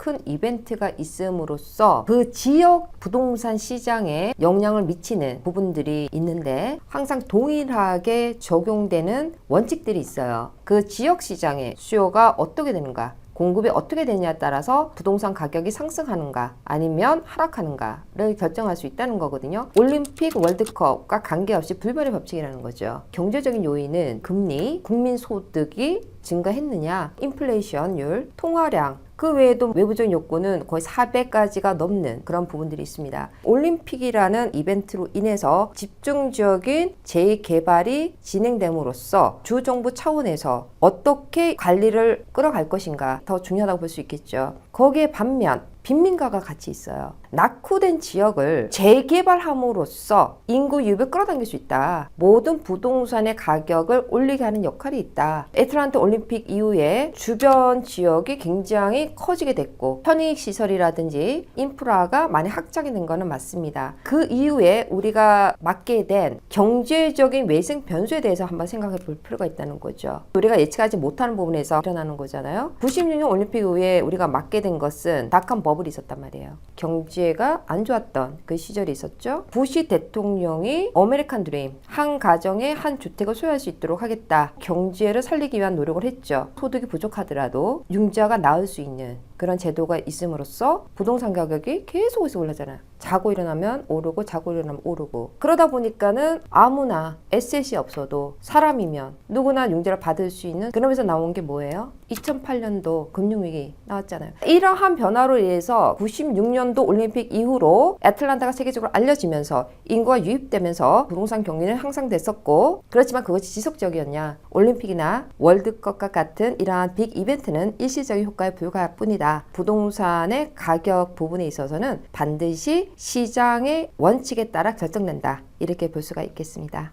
큰 이벤트가 있음으로써 그 지역 부동산 시장에 영향을 미치는 부분들이 있는데 항상 동일하게 적용되는 원칙들이 있어요. 그 지역 시장의 수요가 어떻게 되는가, 공급이 어떻게 되냐에 따라서 부동산 가격이 상승하는가 아니면 하락하는가를 결정할 수 있다는 거거든요. 올림픽, 월드컵과 관계없이 불변의 법칙이라는 거죠. 경제적인 요인은 금리, 국민소득이 증가했느냐, 인플레이션율, 통화량, 그 외에도 외부적인 요건은 거의 400가지가 넘는 그런 부분들이 있습니다. 올림픽이라는 이벤트로 인해서 집중적인 재개발이 진행됨으로써 주정부 차원에서 어떻게 관리를 끌어갈 것인가 더 중요하다고 볼 수 있겠죠. 거기에 반면 빈민가가 같이 있어요. 낙후된 지역을 재개발함으로써 인구 유입을 끌어당길 수 있다. 모든 부동산의 가격을 올리게 하는 역할이 있다. 애틀랜타 올림픽 이후에 주변 지역이 굉장히 커지게 됐고 편의시설이라든지 인프라가 많이 확장이 된 거는 맞습니다. 그 이후에 우리가 맞게 된 경제적인 외생 변수에 대해서 한번 생각해 볼 필요가 있다는 거죠. 우리가 예측하지 못하는 부분에서 일어나는 거잖아요. 96년 올림픽 이후에 우리가 맞게 된 것은 닷컴 버블이 있었단 말이에요. 경제가 안 좋았던 그 시절이 있었죠. 부시 대통령이 아메리칸 드림, 한 가정에 한 주택을 소유할 수 있도록 하겠다. 경제를 살리기 위한 노력을 했죠. 소득이 부족하더라도 융자가 나을 수 있는 그런 제도가 있음으로써 부동산 가격이 계속해서 올라잖아요. 자고 일어나면 오르고 자고 일어나면 오르고 그러다 보니까는 아무나 에셋이 없어도 사람이면 누구나 융자를 받을 수 있는, 그러면서 나온 게 뭐예요? 2008년도 금융위기 나왔잖아요. 이러한 변화로 인해서 96년도 올림픽 이후로 애틀랜타가 세계적으로 알려지면서 인구가 유입되면서 부동산 경기는 향상됐었고, 그렇지만 그것이 지속적이었냐? 올림픽이나 월드컵과 같은 이러한 빅 이벤트는 일시적인 효과에 불과할 뿐이다. 부동산의 가격 부분에 있어서는 반드시 시장의 원칙에 따라 결정된다. 이렇게 볼 수가 있겠습니다.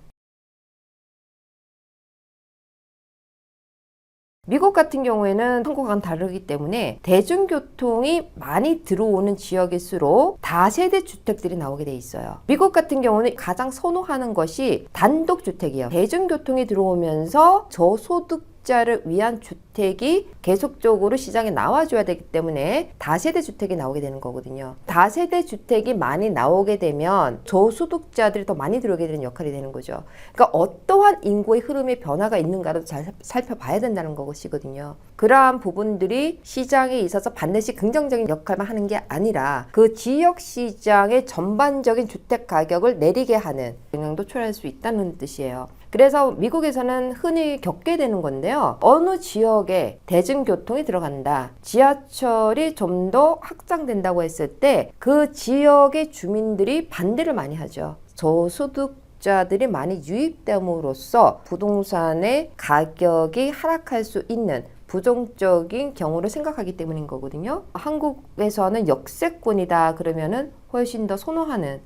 미국 같은 경우에는 한국과는 다르기 때문에 대중교통이 많이 들어오는 지역일수록 다세대 주택들이 나오게 돼 있어요. 미국 같은 경우는 가장 선호하는 것이 단독주택이에요. 대중교통이 들어오면서 저소득자를 위한 주택이 계속적으로 시장에 나와줘야 되기 때문에 다세대 주택이 나오게 되는 거거든요. 다세대 주택이 많이 나오게 되면 저소득자들이 더 많이 들어오게 되는 역할이 되는 거죠. 그러니까 어떠한 인구의 흐름의 변화가 있는가를 잘 살펴봐야 된다는 것이거든요. 그러한 부분들이 시장에 있어서 반드시 긍정적인 역할만 하는 게 아니라 그 지역 시장의 전반적인 주택 가격을 내리게 하는 영향도 초래할 수 있다는 뜻이에요. 그래서 미국에서는 흔히 겪게 되는 건데요. 어느 지역에 대중교통이 들어간다, 지하철이 좀 더 확장된다고 했을 때 그 지역의 주민들이 반대를 많이 하죠. 저소득자들이 많이 유입됨으로써 부동산의 가격이 하락할 수 있는 부정적인 경우를 생각하기 때문인 거거든요. 한국에서는 역세권이다 그러면은 훨씬 더 선호하는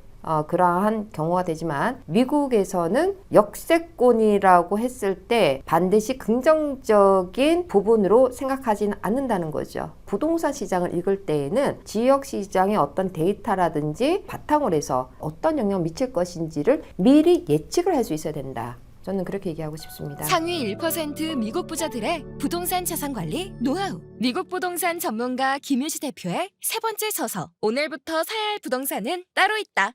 그러한 경우가 되지만 미국에서는 역세권이라고 했을 때 반드시 긍정적인 부분으로 생각하지는 않는다는 거죠. 부동산 시장을 읽을 때에는 지역 시장의 어떤 데이터라든지 바탕으로 해서 어떤 영향을 미칠 것인지를 미리 예측을 할 수 있어야 된다. 저는 그렇게 얘기하고 싶습니다. 상위 1% 미국 부자들의 부동산 자산 관리 노하우. 미국 부동산 전문가 김유시 대표의 세 번째 서서. 오늘부터 사야 할 부동산은 따로 있다.